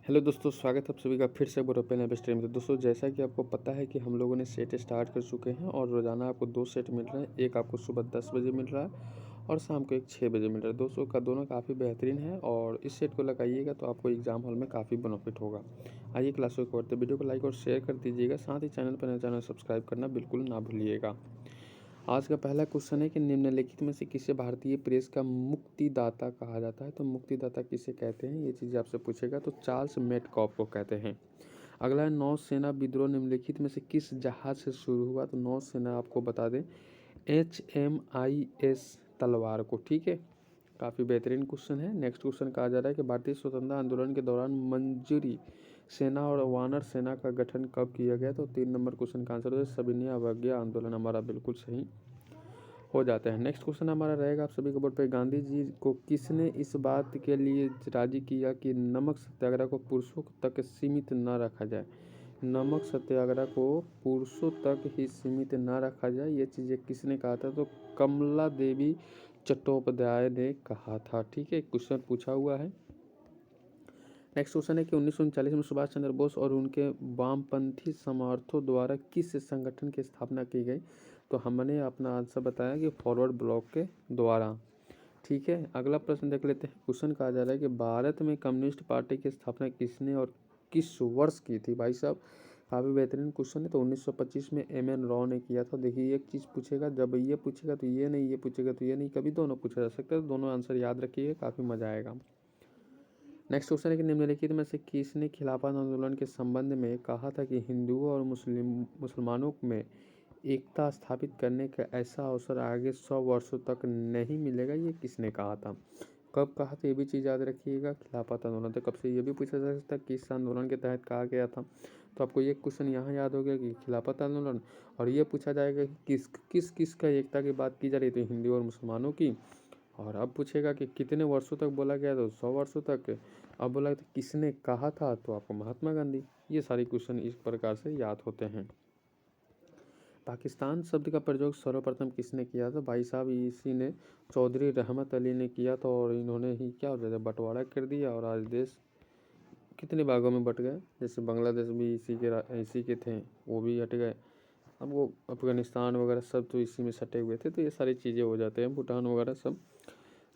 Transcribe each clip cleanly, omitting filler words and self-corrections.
Hello दोस्तों, स्वागत है आप सभी का फिर से बोरोपेन ऐप स्ट्रीम में। दोस्तों, जैसा कि आपको पता है कि हम लोगों ने सेट स्टार्ट कर चुके हैं और रोज़ाना आपको 2 सेट मिल रहे हैं। एक आपको सुबह 10 बजे मिल रहा है और शाम को एक 6 बजे मिल रहा है। दोस्तों का दोनों काफ़ी बेहतरीन है और इस सेट को लगाइएगा तो आपको एग्जाम हॉल में काफ़ी बेनिफिट होगा। आइए क्लासों को करते, वीडियो को लाइक और शेयर कर दीजिएगा। साथ ही चैनल पर नए चैनल सब्सक्राइब करना बिल्कुल ना भूलिएगा। आज का पहला क्वेश्चन है कि निम्नलिखित में से किसे भारतीय प्रेस का मुक्तिदाता कहा जाता है। तो मुक्तिदाता किसे कहते हैं, ये चीज़ आपसे पूछेगा तो चार्ल्स मेटकॉफ को कहते हैं। अगला है नौसेना विद्रोह निम्नलिखित में से किस जहाज से शुरू हुआ। तो नौसेना आपको बता दें HMIS तलवार को। ठीक है, काफ़ी बेहतरीन क्वेश्चन है। नेक्स्ट क्वेश्चन कहा जा रहा है कि भारतीय स्वतंत्रता आंदोलन के दौरान मंजूरी सेना और वानर सेना का गठन कब किया गया। तो 3 नंबर क्वेश्चन का आंसर है सविनय अवज्ञा आंदोलन, हमारा बिल्कुल सही हो जाता है। नेक्स्ट क्वेश्चन हमारा रहेगा आप सभी के बोर्ड पे, गांधी जी को किसने इस बात के लिए राजी किया कि नमक सत्याग्रह को पुरुषों तक सीमित न रखा जाए। नमक सत्याग्रह को पुरुषों तक ही सीमित न रखा जाए, ये चीज़ें किसने कहा था। तो कमला देवी चट्टोपाध्याय ने कहा था। ठीक है, क्वेश्चन पूछा हुआ है। नेक्स्ट क्वेश्चन है कि 1939 में सुभाष चंद्र बोस और उनके वामपंथी समर्थकों द्वारा किस संगठन की स्थापना की गई। तो हमने अपना आंसर बताया कि फॉरवर्ड ब्लॉक के द्वारा। ठीक है, अगला प्रश्न देख लेते हैं। क्वेश्चन कहा जा रहा है कि भारत में कम्युनिस्ट पार्टी की स्थापना किसने और किस वर्ष की थी। भाई साहब, काफ़ी बेहतरीन क्वेश्चन है। तो 1925 में MN राव ने किया था। देखिए, एक चीज़ पूछेगा, जब ये पूछेगा तो ये नहीं, ये पूछेगा तो ये नहीं, कभी दोनों पूछा जा सकता है। तो दोनों आंसर याद रखिए, काफ़ी मजा आएगा। नेक्स्ट क्वेश्चन है कि निम्नलिखित में से किसने खिलाफत आंदोलन के संबंध में कहा था कि हिंदुओं और मुसलमानों में एकता स्थापित करने का ऐसा अवसर आगे 100 वर्षों तक नहीं मिलेगा। ये किसने कहा था, कब कहा था, ये भी चीज़ याद रखिएगा। खिलाफत आंदोलन तो कब से, ये भी पूछा जा सकता है किस आंदोलन के तहत कहा गया था। तो आपको ये क्वेश्चन यहाँ याद हो गया कि खिलाफत आंदोलन, और ये पूछा जाएगा कि किस किस का एकता की बात की जा रही थी, हिंदू और मुसलमानों की। और अब पूछेगा कि कितने वर्षों तक बोला गया, तो 100 वर्षों तक। अब बोला तो किसने कहा था, तो आपको महात्मा गांधी। ये सारे क्वेश्चन इस प्रकार से याद होते हैं। पाकिस्तान शब्द का प्रयोग सर्वप्रथम किसने किया था। भाई साहब, इसी ने चौधरी रहमत अली ने किया था और इन्होंने ही क्या हो जाता बंटवारा कर दिया और आज देश कितने भागों में बट गए। जैसे बांग्लादेश भी इसी के थे, वो भी हट गए। अब वो अफगानिस्तान वगैरह सब तो इसी में सटे हुए थे। तो ये सारी चीज़ें हो जाते हैं, भूटान वगैरह सब।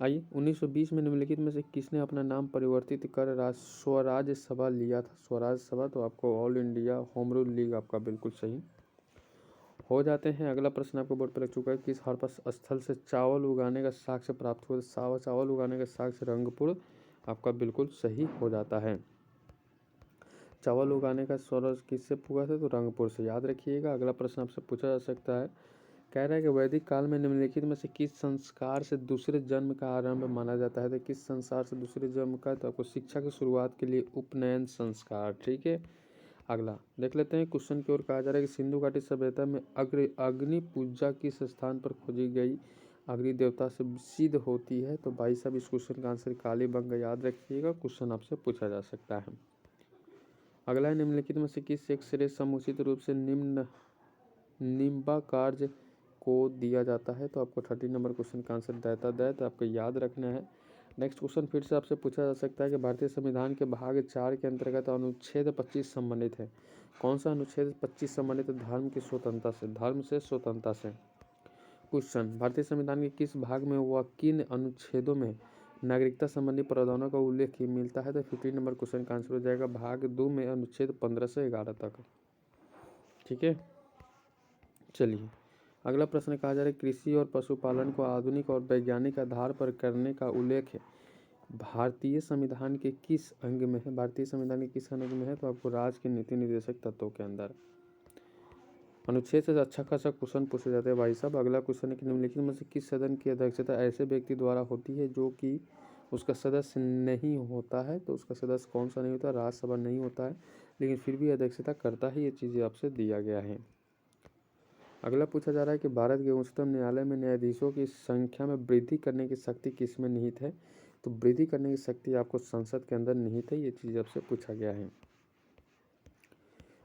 आइए, 1920 में निम्नलिखित में से किसने अपना नाम परिवर्तित कर स्वराज सभा लिया था। स्वराज सभा, तो आपको all India home rule league, आपका बिल्कुल सही हो जाते हैं। अगला प्रश्न आपको बोर्ड पर लग चुका है, किस हड़प्पा स्थल से चावल उगाने का साक्ष्य प्राप्त हुआ। चावल उगाने का साक्ष्य रंगपुर, आपका बिल्कुल सही हो जाता है। चावल उगाने का सोर्स किससे हुआ था, तो रंगपुर से, याद रखिएगा। अगला प्रश्न आपसे पूछा जा सकता है, कह रहा है कि वैदिक काल में निम्नलिखित में से किस संस्कार से दूसरे जन्म का आरंभ माना जाता है। तो किस संस्कार से दूसरे जन्म का, तो आपको शिक्षा की शुरुआत के लिए उपनयन संस्कार। ठीक है, अगला देख लेते हैं। क्वेश्चन की ओर कहा जा रहा है कि सिंधु घाटी सभ्यता में अग्नि पूजा किस स्थान पर खोजी गई अग्नि देवता से सिद्ध होती है। तो भाई साहब, इस क्वेश्चन का आंसर कालीबंगा, याद रखिएगा। क्वेश्चन आपसे पूछा जा सकता है। अगला है, निम्नलिखित में से किस एक्सरे समुचित रूप से निम्बा कार्य को दिया जाता है। तो आपको 30 नंबर क्वेश्चन का आंसर दैत आपको याद रखना है। नेक्स्ट क्वेश्चन फिर से आपसे पूछा जा सकता है कि भारतीय संविधान के भाग 4 के अंतर्गत अनुच्छेद 25 संबंधित है। कौन सा अनुच्छेद 25 संबंधित है, धर्म की स्वतंत्रता से, धर्म से स्वतंत्रता से। क्वेश्चन, भारतीय संविधान के किस भाग में व किन अनुच्छेदों में नागरिकता संबंधी प्रावधानों का उल्लेख मिलता है। तो 15 नंबर क्वेश्चन का आंसर हो जाएगा भाग 2 में अनुच्छेद 15 से 11 तक। ठीक है, चलिए अगला प्रश्न कहा जा रहा है, कृषि और पशुपालन को आधुनिक और वैज्ञानिक आधार पर करने का उल्लेख भारतीय संविधान के किस अंग में है। भारतीय संविधान के किस अंग में है, तो आपको राज्य के नीति निर्देशक तत्वों के अंदर। अनुच्छेद से अच्छा खासा क्वेश्चन पूछे जाते हैं भाई साहब। अगला क्वेश्चन है कि निम्नलिखित में से किस सदन की अध्यक्षता ऐसे व्यक्ति द्वारा होती है जो कि उसका सदस्य नहीं होता है। तो उसका सदस्य कौन सा नहीं होता, राज्यसभा नहीं होता है, लेकिन फिर भी अध्यक्षता करता है। ये चीज़ें आपसे दिया गया है। अगला पूछा जा रहा है कि भारत के उच्चतम न्यायालय में न्यायाधीशों की संख्या में वृद्धि करने की शक्ति किस में निहित है। तो वृद्धि करने की शक्ति आपको संसद के अंदर निहित है। ये चीज़ आपसे पूछा गया है।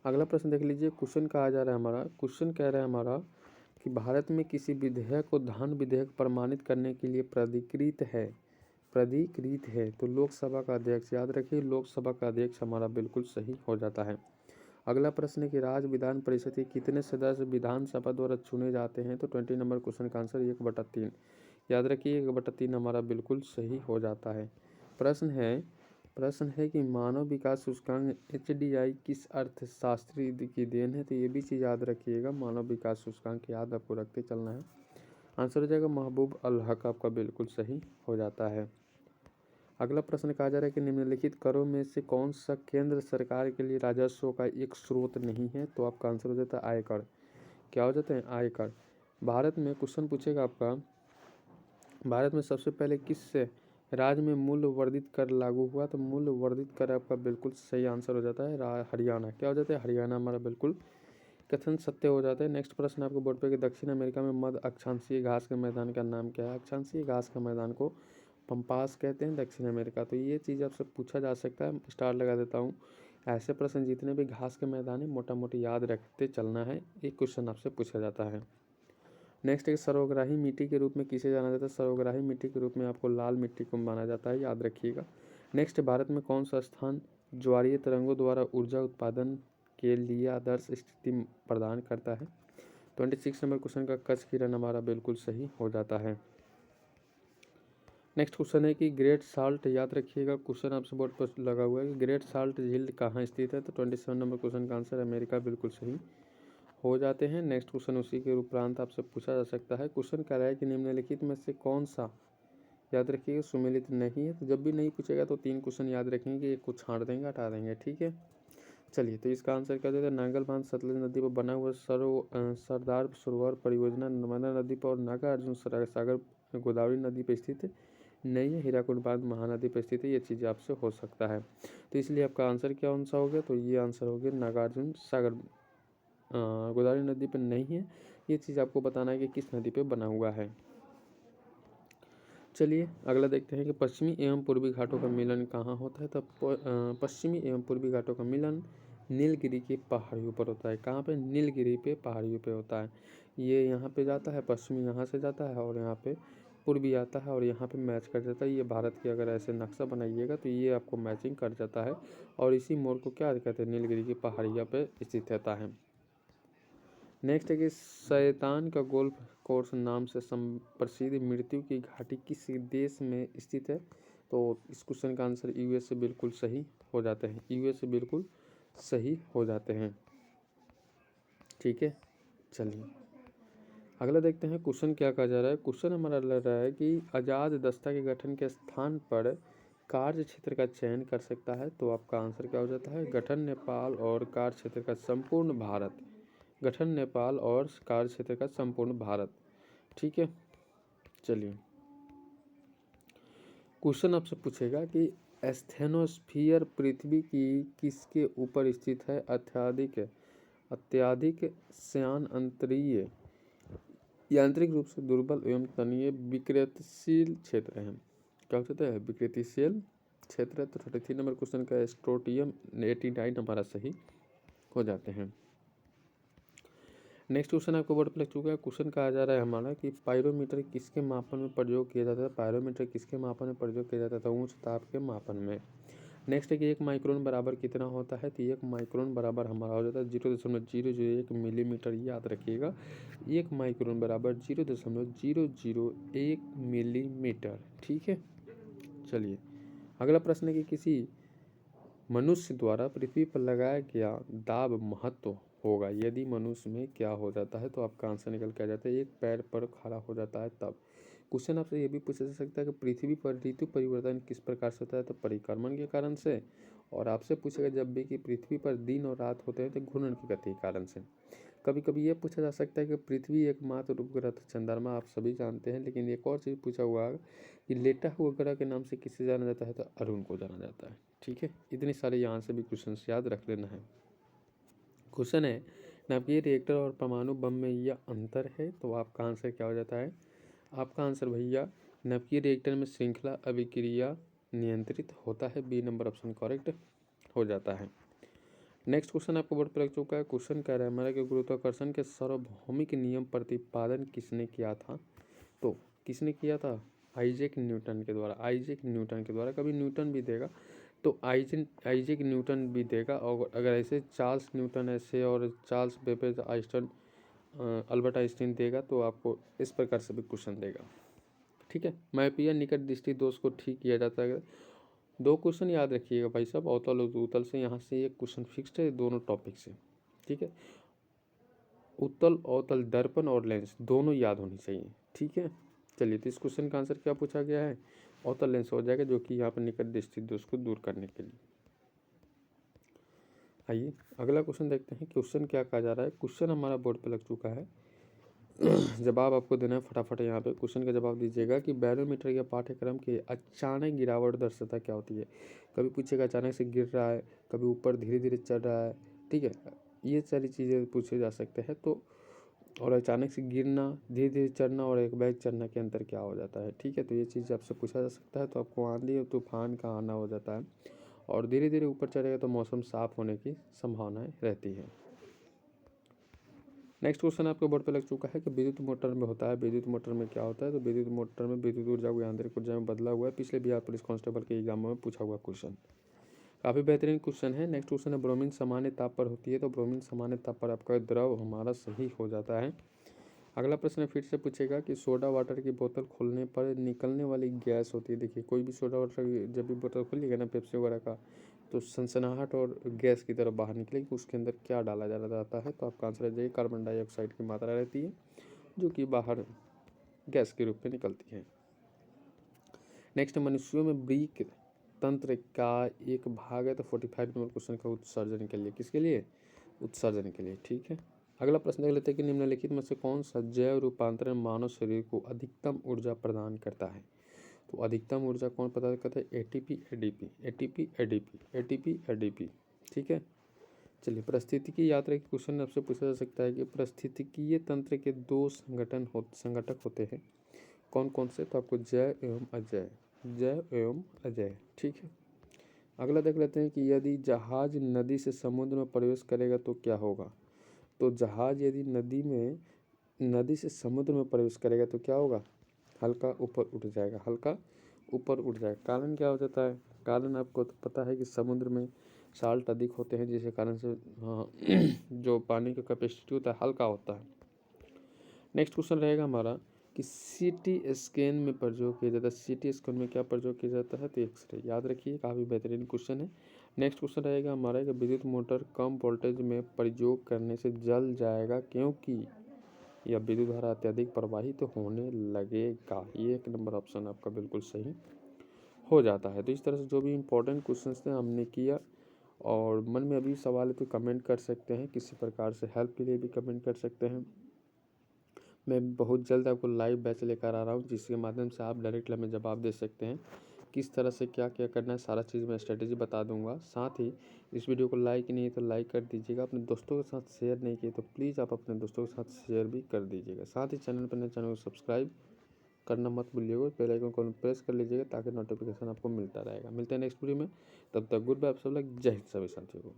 अगला प्रश्न देख लीजिए। क्वेश्चन कहा जा रहा है हमारा, क्वेश्चन कह रहा है हमारा कि भारत में किसी विधेयक को धन विधेयक प्रमाणित करने के लिए प्राधिकृत है। प्राधिकृत है। तो लोकसभा का अध्यक्ष, याद रखिए लोकसभा का अध्यक्ष हमारा बिल्कुल सही हो जाता है। अगला प्रश्न है कि राज्य विधान परिषद के कितने सदस्य विधानसभा द्वारा चुने जाते हैं। तो 20 नंबर क्वेश्चन का आंसर 1/3। याद रखिए 1/3 हमारा बिल्कुल सही हो जाता है। प्रश्न है कि मानव विकास सूचकांक HDI किस अर्थशास्त्री की देन है। तो ये भी चीज़ याद रखिएगा, मानव विकास सूचकांक याद आपको रखते चलना है। आंसर हो जाएगा महबूब अल हक, आपका बिल्कुल सही हो जाता है। अगला प्रश्न कहा जा रहा है कि निम्नलिखित करों में से कौन सा केंद्र सरकार के लिए राजस्व का एक स्रोत नहीं है। तो आपका आंसर हो जाता है आयकर। क्या हो जाता है आयकर। भारत में क्वेश्चन पूछेगा आपका, भारत में सबसे पहले किस राज्य में मूल्य वर्धित कर लागू हुआ। तो मूल्य वर्धित कर आपका बिल्कुल सही आंसर हो जाता है हरियाणा। क्या हो जाता है हरियाणा, हमारा बिल्कुल कथन सत्य हो जाता है। नेक्स्ट प्रश्न आपको बोर्ड पे कि दक्षिण अमेरिका में मध्य अक्षांशीय घास के मैदान का नाम क्या है। अक्षांशीय घास के मैदान को पंपास कहते हैं दक्षिण अमेरिका। तो ये चीज़ आपसे पूछा जा सकता है, स्टार लगा देता हूँ। ऐसे प्रश्न जितने भी घास के मैदान है मोटा मोटी याद रखते चलना है, एक क्वेश्चन आपसे पूछा जाता है। नेक्स्ट है सर्वग्राही मिट्टी के रूप में किसे जाना जाता है। सर्वग्राही मिट्टी के रूप में आपको लाल मिट्टी को माना जाता है, याद रखिएगा। नेक्स्ट, भारत में कौन सा स्थान ज्वारीय तरंगों द्वारा ऊर्जा उत्पादन के लिए आदर्श स्थिति प्रदान करता है। 26 नंबर क्वेश्चन का कच्छ की रण हमारा बिल्कुल सही हो जाता है। नेक्स्ट क्वेश्चन है कि ग्रेट साल्ट, याद रखिएगा क्वेश्चन आपसे बोर्ड पर लगा हुआ है कि ग्रेट साल्ट झील कहाँ स्थित है। तो 27 नंबर क्वेश्चन का आंसर अमेरिका, बिल्कुल सही हो जाते हैं। नेक्स्ट क्वेश्चन उसी के उपरांत आपसे पूछा जा सकता है। क्वेश्चन कह रहा है कि निम्नलिखित में से कौन सा, याद रखिएगा सुमेलित नहीं है। तो जब भी नहीं पूछेगा तो 3 क्वेश्चन याद रखेंगे, एक को छाड़ देंगे, हटा देंगे, ठीक है। चलिए, तो इसका आंसर क्या देता है। नांगल बांध सतलज नदी पर बना हुआ सरदार सरोवर परियोजना नर्मदा नदी पर और नागार्जुन सागर गोदावरी नदी पर स्थित नहीं है। हीराकुंड बांध महानदी पर स्थित है। ये चीज़ आपसे हो सकता है, तो इसलिए आपका आंसर क्या कौन सा हो गया। तो ये आंसर हो गया नागार्जुन सागर गोदावरी नदी पर नहीं है। ये चीज़ आपको बताना है कि किस नदी पे बना हुआ है। चलिए अगला देखते हैं कि पश्चिमी एवं पूर्वी घाटों का मिलन कहाँ होता है। तो पश्चिमी एवं पूर्वी घाटों का मिलन नीलगिरी की पहाड़ियों पर होता है। कहाँ पे, नीलगिरी पे पहाड़ियों पे होता है। ये यहाँ पे जाता है, पश्चिमी यहाँ से जाता है और यहाँ पे पूर्वी आता है और यहाँ पे मैच कर जाता है। ये भारत की अगर ऐसे नक्शा बनाइएगा तो ये आपको मैचिंग कर जाता है और इसी मोड़ को क्या कहते हैं, नीलगिरी की पहाड़ियों पे स्थित रहता है। नेक्स्ट है कि शैतान का गोल्फ कोर्स नाम से प्रसिद्ध मृत्यु की घाटी किस देश में स्थित है। तो इस क्वेश्चन का आंसर यूएस से बिल्कुल सही हो जाते हैं, यूएस से बिल्कुल सही हो जाते हैं, ठीक है। चलिए अगला देखते हैं क्वेश्चन क्या कहा जा रहा है। क्वेश्चन हमारा लग रहा है कि आज़ाद दस्ता के गठन के स्थान पर कार्य क्षेत्र का चयन कर सकता है। तो आपका आंसर क्या हो जाता है, गठन नेपाल और कार्य क्षेत्र का संपूर्ण भारत। गठन नेपाल और कार्य क्षेत्र का संपूर्ण भारत, ठीक है। चलिए क्वेश्चन आपसे पूछेगा कि एस्थेनोस्फीयर पृथ्वी की किसके ऊपर स्थित है। अत्याधिक श्यान अंतरीय यांत्रिक रूप से दुर्बल एवं तनीय विकृतिशील क्षेत्र है। क्या होता है, विकृतिशील क्षेत्र है। तो 33 नंबर क्वेश्चन का स्ट्रोटियम 89 हमारा सही हो जाते हैं। नेक्स्ट क्वेश्चन आपको बोर्ड पर लग चुका है। क्वेश्चन कहा जा रहा है हमारा कि पायरोमीटर किसके मापन में प्रयोग किया जाता है। पायरोमीटर किसके मापन में प्रयोग किया जाता है, उच्च ताप के मापन में। नेक्स्ट है कि 1 माइक्रोन बराबर कितना होता है। तो 1 माइक्रोन बराबर हमारा हो जाता है 0.001 मिलीमीटर, याद रखिएगा। 1 माइक्रोन बराबर 0.001 मिलीमीटर, ठीक है। चलिए अगला प्रश्न है कि किसी मनुष्य द्वारा पृथ्वी पर लगाया गया दाब महत्व होगा यदि मनुष्य में क्या हो जाता है। तो आपका आंसर निकल के आ जाता है, एक पैर पर खड़ा हो जाता है तब। क्वेश्चन आपसे ये भी पूछा जा सकता है कि पृथ्वी पर ऋतु परिवर्तन किस प्रकार से होता है। तो परिक्रमण के कारण से। और आपसे पूछेगा जब भी कि पृथ्वी पर दिन और रात होते हैं तो घूर्णन की गति के कारण से। कभी कभी ये पूछा जा सकता है कि पृथ्वी एकमात्र उपग्रह चंद्रमा आप सभी जानते हैं, लेकिन एक और चीज़ पूछा हुआ है कि लेटा हुआ ग्रह के नाम से किसे जाना जाता है। तो अरुण को जाना जाता है, ठीक है। इतने सारे यहाँ से भी क्वेश्चन याद रख लेना है। क्वेश्चन है नाभिकीय रिएक्टर और परमाणु बम में यह अंतर है। तो आपका आंसर क्या हो जाता है, आपका आंसर भैया नाभिकीय रिएक्टर में श्रृंखला अभिक्रिया नियंत्रित होता है। बी नंबर ऑप्शन करेक्ट हो जाता है। नेक्स्ट क्वेश्चन आपको बोर्ड पर लग चुका है। क्वेश्चन कह रहा है हमारा कि गुरुत्वाकर्षण के सार्वभौमिक नियम प्रतिपादन किसने किया था। तो किसने किया था, आइजैक न्यूटन के द्वारा, आइजैक न्यूटन के द्वारा। कभी न्यूटन भी देगा तो आइजैक न्यूटन भी देगा, और अगर ऐसे चार्ल्स न्यूटन ऐसे और Charles Babbage Einstein Albert Einstein देगा तो आपको इस प्रकार से भी क्वेश्चन देगा। ठीक है, मैपिया निकट दृष्टि दोष को ठीक किया जाता है। 2 क्वेश्चन याद रखिएगा भाई साहब, अवतल और उत्तल से, यहाँ से एक क्वेश्चन फिक्स्ड है दोनों टॉपिक से। ठीक है, उत्तल अवतल दर्पण और लेंस दोनों याद होनी चाहिए। ठीक है, चलिए तो इस क्वेश्चन का आंसर क्या पूछा गया है, अवतल लेंस हो जाएगा, जो कि यहाँ पर निकट दृष्टि दोष को दूर करने के लिए। आइए अगला क्वेश्चन देखते हैं, क्वेश्चन क्या कहा जा रहा है। क्वेश्चन हमारा बोर्ड पे लग चुका है, जवाब आपको देना है फटाफट। यहाँ पे क्वेश्चन का जवाब दीजिएगा कि बैरोमीटर के पाठ्यक्रम की अचानक गिरावट दर्शाता क्या होती है। कभी पूछेगा अचानक से गिर रहा है, कभी ऊपर धीरे धीरे चढ़ रहा है। ठीक है, ये सारी चीज़ें पूछे जा सकते हैं। तो और अचानक से गिरना, धीरे धीरे चढ़ना और एक बैग चढ़ना के अंतर क्या हो जाता है। ठीक है, तो ये चीज़ आपसे पूछा जा सकता है। तो आपको आंधी और तूफान का आना हो जाता है, और धीरे धीरे ऊपर चढ़ेगा तो मौसम साफ होने की संभावनाएं रहती है। नेक्स्ट क्वेश्चन आपके बोर्ड पे लग चुका है कि विद्युत मोटर में होता है। विद्युत मोटर में क्या होता है, तो विद्युत मोटर में विद्युत ऊर्जा को यांत्रिक ऊर्जा में बदला हुआ है। पिछले बिहार पुलिस कांस्टेबल के एग्जाम में पूछा हुआ क्वेश्चन, काफ़ी बेहतरीन क्वेश्चन है। नेक्स्ट क्वेश्चन है, ब्रोमीन सामान्य ताप पर होती है। तो ब्रोमीन सामान्य ताप पर आपका द्रव हमारा सही हो जाता है। अगला प्रश्न फिर से पूछेगा कि सोडा वाटर की बोतल खोलने पर निकलने वाली गैस होती है। देखिए कोई भी सोडा वाटर जब भी बोतल खोलिएगा ना, पेप्सी वगैरह का, तो सनसनाहट और गैस की तरफ बाहर निकलेगी। उसके अंदर क्या डाला जाता है, तो आपका आंसर है जाइए कार्बन डाइऑक्साइड की मात्रा रहती है, जो कि बाहर गैस के रूप में निकलती है। नेक्स्ट, मनुष्यों में ब्रीक तंत्र का एक भाग है। तो 45 नंबर क्वेश्चन का उत्सर्जन के लिए, किसके लिए, उत्सर्जन के लिए। ठीक है, अगला प्रश्न देख लेते हैं कि निम्नलिखित में से कौन सा जैव रूपांतरण मानव शरीर को अधिकतम ऊर्जा प्रदान करता है। तो अधिकतम ऊर्जा कौन प्रदान करता है, ATP ADP, ATP ADP, ATP ADP. ठीक है, चलिए पारिस्थितिकी यात्रा के क्वेश्चन आपसे पूछा जा सकता है कि पारिस्थितिकीय तंत्र के 2 संगठक होते हैं, कौन कौन से, तो आपको जैव एवं अजैव, जैव एवं अजैव। ठीक है, अगला देख लेते हैं कि यदि जहाज नदी से समुद्र में प्रवेश करेगा तो क्या होगा। तो जहाज यदि नदी से समुद्र में प्रवेश करेगा तो क्या होगा, हल्का ऊपर उठ जाएगा, हल्का ऊपर उठ जाएगा। कारण क्या हो जाता है, कारण आपको तो पता है कि समुद्र में साल्ट अधिक होते हैं, जिसके कारण से जो पानी का कैपेसिटी होता है हल्का होता है। नेक्स्ट क्वेश्चन रहेगा हमारा कि सीटी स्कैन में प्रयोग किया जाता है। सीटी स्कैन में क्या प्रयोग किया जाता है, तो एक्सरे। याद रखिए, काफ़ी बेहतरीन क्वेश्चन है। नेक्स्ट क्वेश्चन रहेगा हमारा कि विद्युत मोटर कम वोल्टेज में प्रयोग करने से जल जाएगा क्योंकि यह विद्युत धारा अत्यधिक प्रवाहित होने लगेगा। ये 1 नंबर ऑप्शन आपका बिल्कुल सही हो जाता है। तो इस तरह से जो भी इम्पोर्टेंट क्वेश्चन थे हमने किया, और मन में अभी सवाल है तो कमेंट कर सकते हैं, किसी प्रकार से हेल्प के लिए भी कमेंट कर सकते हैं। मैं बहुत जल्द आपको लाइव बैच लेकर आ रहा हूँ, जिसके माध्यम से आप डायरेक्टली हमें जवाब दे सकते हैं, किस तरह से क्या क्या करना है, सारा चीज़ मैं स्ट्रेटेजी बता दूंगा। साथ ही इस वीडियो को लाइक नहीं है तो लाइक कर दीजिएगा, अपने दोस्तों के साथ शेयर नहीं किए तो प्लीज़ आप अपने दोस्तों के साथ शेयर भी कर दीजिएगा। साथ ही चैनल पर नए चैनल को सब्सक्राइब करना मत भूलिएगा, बेल आइकन को प्रेस कर लीजिएगा ताकि नोटिफिकेशन आपको मिलता रहेगा। मिलते हैं नेक्स्ट वीडियो में, तब तक गुड बाय आप सब लोग, जय हिंद सभी साथियों को।